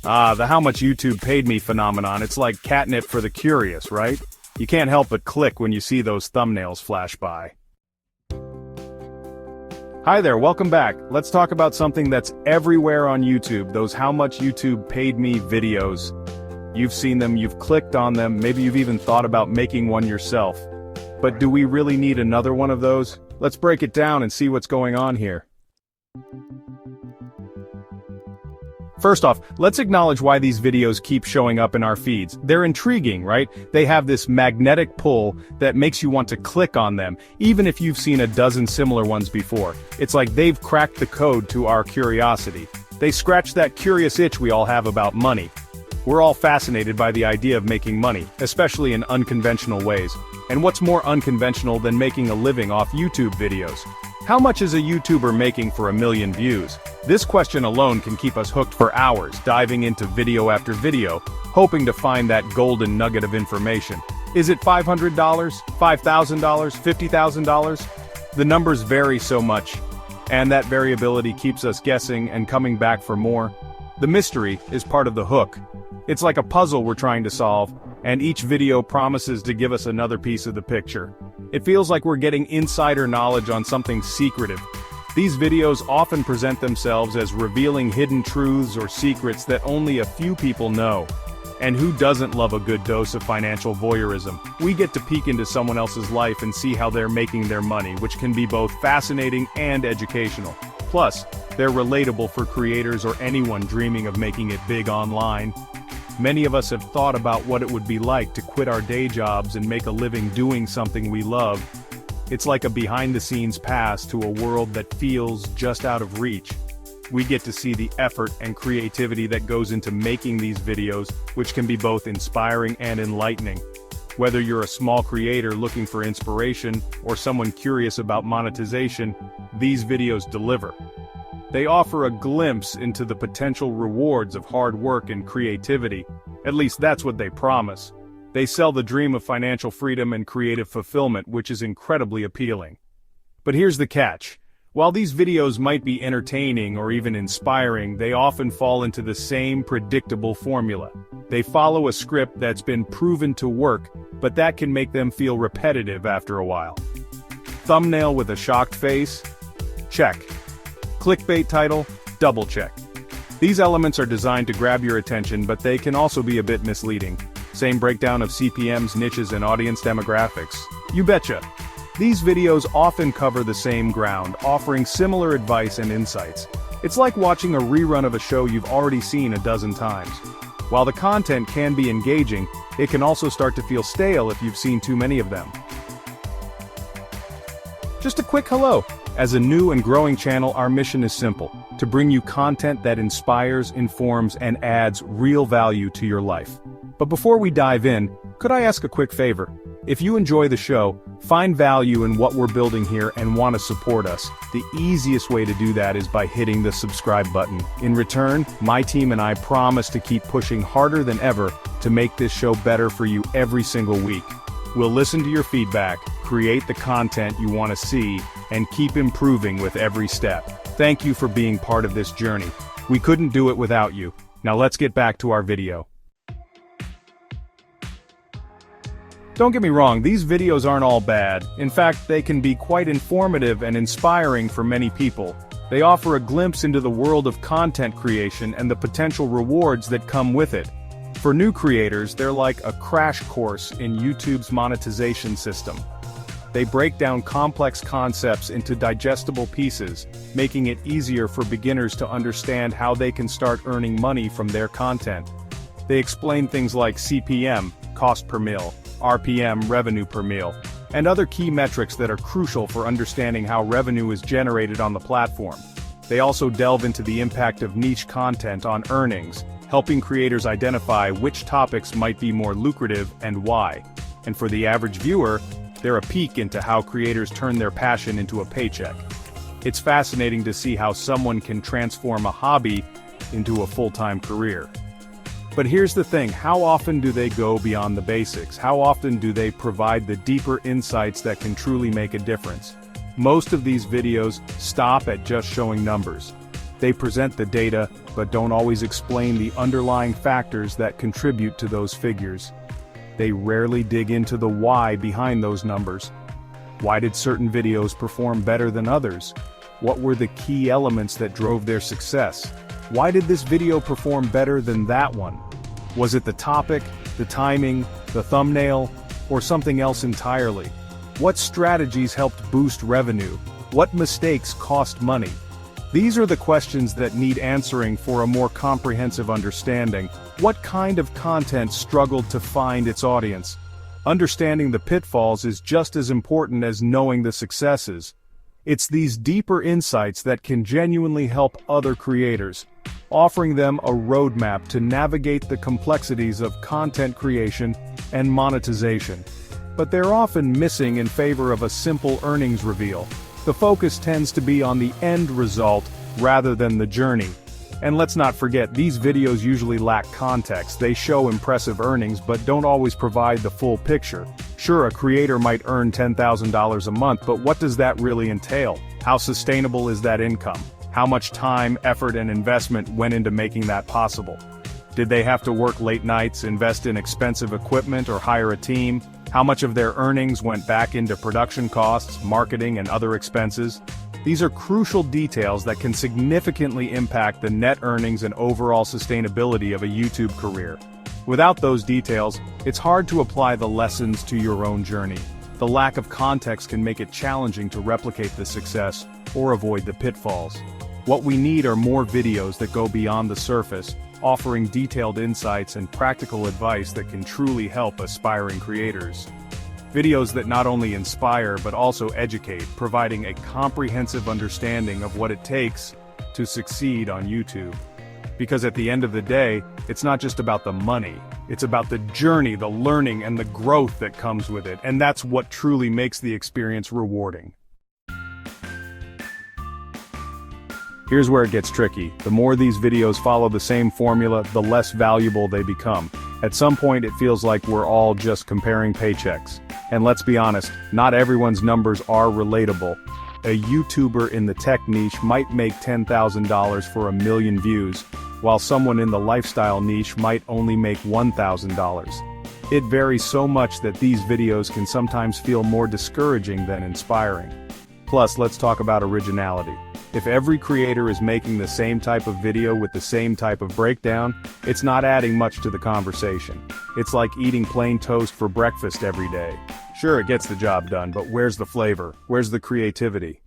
The how much YouTube paid me phenomenon. It's like catnip for the curious, right? You can't help but click when you see those thumbnails flash by. Hi there, welcome back. Let's talk about something that's everywhere on YouTube, those how much YouTube paid me videos. You've seen them, you've clicked on them, maybe you've even thought about making one yourself. But do we really need another one of those? Let's break it down and see what's going on here. First off, let's acknowledge why these videos keep showing up in our feeds. They're intriguing, right? They have this magnetic pull that makes you want to click on them, even if you've seen a dozen similar ones before. It's like they've cracked the code to our curiosity. They scratch that curious itch we all have about money. We're all fascinated by the idea of making money, especially in unconventional ways. And what's more unconventional than making a living off YouTube videos? How much is a YouTuber making for 1 million views? This question alone can keep us hooked for hours, diving into video after video, hoping to find that golden nugget of information. Is it $500, $5,000, $50,000? The numbers vary so much, and that variability keeps us guessing and coming back for more. The mystery is part of the hook. It's like a puzzle we're trying to solve, and each video promises to give us another piece of the picture. It feels like we're getting insider knowledge on something secretive. These videos often present themselves as revealing hidden truths or secrets that only a few people know. And who doesn't love a good dose of financial voyeurism? We get to peek into someone else's life and see how they're making their money, which can be both fascinating and educational. Plus, they're relatable for creators or anyone dreaming of making it big online. Many of us have thought about what it would be like to quit our day jobs and make a living doing something we love. It's like a behind-the-scenes pass to a world that feels just out of reach. We get to see the effort and creativity that goes into making these videos, which can be both inspiring and enlightening. Whether you're a small creator looking for inspiration or someone curious about monetization, these videos deliver. They offer a glimpse into the potential rewards of hard work and creativity. At least that's what they promise. They sell the dream of financial freedom and creative fulfillment, which is incredibly appealing. But here's the catch. While these videos might be entertaining or even inspiring, they often fall into the same predictable formula. They follow a script that's been proven to work, but that can make them feel repetitive after a while. Thumbnail with a shocked face? Check. Clickbait title? Double check. These elements are designed to grab your attention, but they can also be a bit misleading. Same breakdown of CPMs, niches, and audience demographics. You betcha. These videos often cover the same ground, offering similar advice and insights. It's like watching a rerun of a show you've already seen a dozen times. While the content can be engaging, it can also start to feel stale if you've seen too many of them. Just a quick hello. As a new and growing channel, our mission is simple: to bring you content that inspires, informs, and adds real value to your life. But before we dive in, could I ask a quick favor? If you enjoy the show, find value in what we're building here, and want to support us, the easiest way to do that is by hitting the subscribe button. In return, my team and I promise to keep pushing harder than ever to make this show better for you every single week. We'll listen to your feedback, create the content you want to see, and keep improving with every step. Thank you for being part of this journey. We couldn't do it without you. Now let's get back to our video. Don't get me wrong, these videos aren't all bad. In fact, they can be quite informative and inspiring for many people. They offer a glimpse into the world of content creation and the potential rewards that come with it. For new creators, they're like a crash course in YouTube's monetization system. They break down complex concepts into digestible pieces, making it easier for beginners to understand how they can start earning money from their content. They explain things like CPM, cost per mil, RPM, revenue per mil, and other key metrics that are crucial for understanding how revenue is generated on the platform. They also delve into the impact of niche content on earnings, helping creators identify which topics might be more lucrative and why. And for the average viewer, they're a peek into how creators turn their passion into a paycheck. It's fascinating to see how someone can transform a hobby into a full-time career. But here's the thing, how often do they go beyond the basics? How often do they provide the deeper insights that can truly make a difference? Most of these videos stop at just showing numbers. They present the data, but don't always explain the underlying factors that contribute to those figures. They rarely dig into the why behind those numbers. Why did certain videos perform better than others? What were the key elements that drove their success? Why did this video perform better than that one? Was it the topic, the timing, the thumbnail, or something else entirely? What strategies helped boost revenue? What mistakes cost money? These are the questions that need answering for a more comprehensive understanding. What kind of content struggled to find its audience? Understanding the pitfalls is just as important as knowing the successes. It's these deeper insights that can genuinely help other creators, offering them a roadmap to navigate the complexities of content creation and monetization. But they're often missing in favor of a simple earnings reveal. The focus tends to be on the end result rather than the journey. And let's not forget, these videos usually lack context. They show impressive earnings but don't always provide the full picture. Sure, a creator might earn $10,000 a month, but what does that really entail? How sustainable is that income? How much time, effort, and investment went into making that possible? Did they have to work late nights, invest in expensive equipment, or hire a team? How much of their earnings went back into production costs, marketing, and other expenses? These are crucial details that can significantly impact the net earnings and overall sustainability of a YouTube career. Without those details, it's hard to apply the lessons to your own journey. The lack of context can make it challenging to replicate the success or avoid the pitfalls. What we need are more videos that go beyond the surface, offering detailed insights and practical advice that can truly help aspiring creators. Videos that not only inspire but also educate, providing a comprehensive understanding of what it takes to succeed on YouTube. Because at the end of the day, it's not just about the money, it's about the journey, the learning, and the growth that comes with it, and that's what truly makes the experience rewarding. Here's where it gets tricky. The more these videos follow the same formula, the less valuable they become. At some point it feels like we're all just comparing paychecks. And let's be honest, not everyone's numbers are relatable. A YouTuber in the tech niche might make $10,000 for 1 million views, while someone in the lifestyle niche might only make $1,000. It varies so much that these videos can sometimes feel more discouraging than inspiring. Plus, let's talk about originality. If every creator is making the same type of video with the same type of breakdown, it's not adding much to the conversation. It's like eating plain toast for breakfast every day. Sure, it gets the job done, but where's the flavor? Where's the creativity?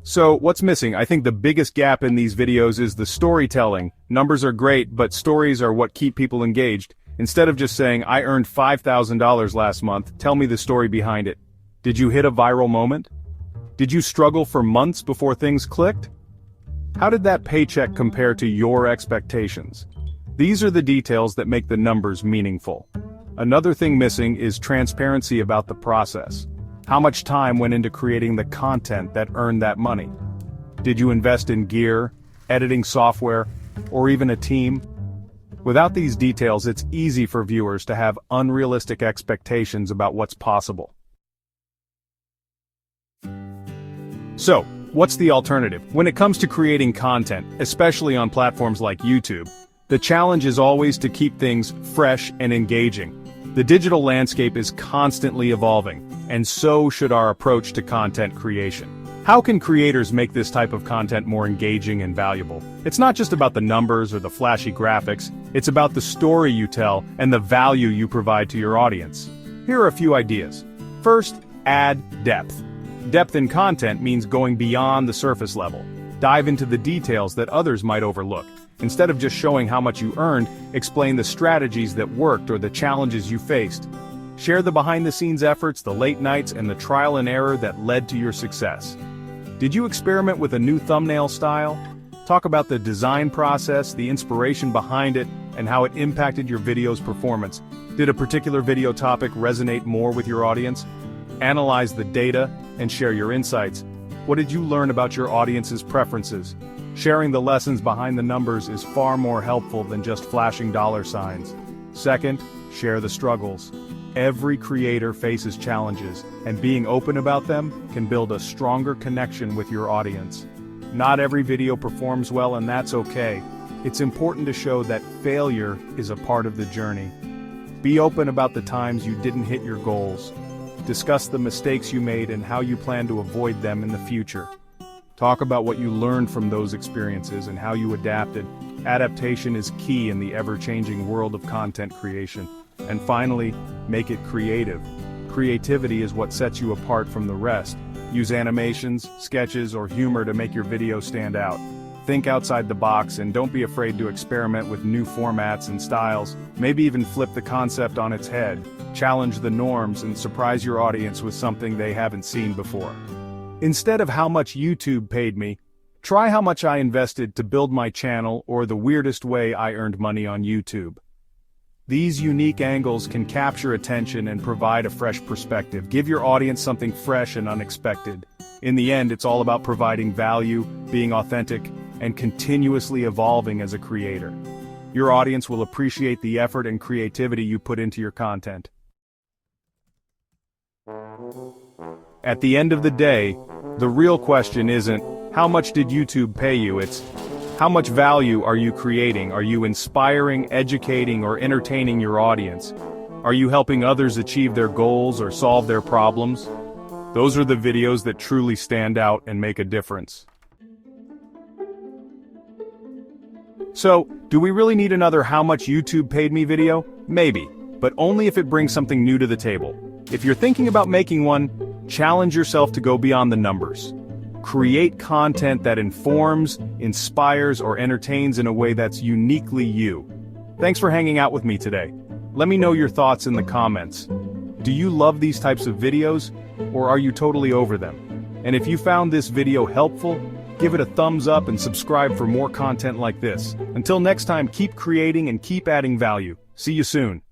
So, what's missing? I think the biggest gap in these videos is the storytelling. Numbers are great, but stories are what keep people engaged. Instead of just saying, I earned $5,000 last month, tell me the story behind it. Did you hit a viral moment? Did you struggle for months before things clicked? How did that paycheck compare to your expectations? These are the details that make the numbers meaningful. Another thing missing is transparency about the process. How much time went into creating the content that earned that money? Did you invest in gear, editing software, or even a team? Without these details, it's easy for viewers to have unrealistic expectations about what's possible. So, what's the alternative? When it comes to creating content, especially on platforms like YouTube, the challenge is always to keep things fresh and engaging. The digital landscape is constantly evolving, and so should our approach to content creation. How can creators make this type of content more engaging and valuable? It's not just about the numbers or the flashy graphics, it's about the story you tell and the value you provide to your audience. Here are a few ideas. First, add depth. Depth in content means going beyond the surface level. Dive into the details that others might overlook. Instead of just showing how much you earned, explain the strategies that worked or the challenges you faced. Share the behind-the-scenes efforts, the late nights, and the trial and error that led to your success. Did you experiment with a new thumbnail style? Talk about the design process, the inspiration behind it, and how it impacted your video's performance. Did a particular video topic resonate more with your audience? Analyze the data and share your insights. What did you learn about your audience's preferences? Sharing the lessons behind the numbers is far more helpful than just flashing dollar signs. Second, share the struggles. Every creator faces challenges, and being open about them can build a stronger connection with your audience. Not every video performs well, and that's okay. It's important to show that failure is a part of the journey. Be open about the times you didn't hit your goals. Discuss the mistakes you made and how you plan to avoid them in the future. Talk about what you learned from those experiences and how you adapted. Adaptation is key in the ever-changing world of content creation. And finally, make it creative. Creativity is what sets you apart from the rest. Use animations, sketches, or humor to make your video stand out. Think outside the box and don't be afraid to experiment with new formats and styles. Maybe even flip the concept on its head. Challenge the norms and surprise your audience with something they haven't seen before. Instead of how much YouTube paid me, try how much I invested to build my channel or the weirdest way I earned money on YouTube. These unique angles can capture attention and provide a fresh perspective. Give your audience something fresh and unexpected. In the end, it's all about providing value, being authentic, and continuously evolving as a creator. Your audience will appreciate the effort and creativity you put into your content. At the end of the day, the real question isn't, how much did YouTube pay you? It's, how much value are you creating? Are you inspiring, educating, or entertaining your audience? Are you helping others achieve their goals or solve their problems? Those are the videos that truly stand out and make a difference. So, do we really need another how much YouTube paid me video? Maybe, but only if it brings something new to the table. If you're thinking about making one, challenge yourself to go beyond the numbers. Create content that informs, inspires, or entertains in a way that's uniquely you. Thanks for hanging out with me today. Let me know your thoughts in the comments. Do you love these types of videos, or are you totally over them? And if you found this video helpful, give it a thumbs up and subscribe for more content like this. Until next time, keep creating and keep adding value. See you soon.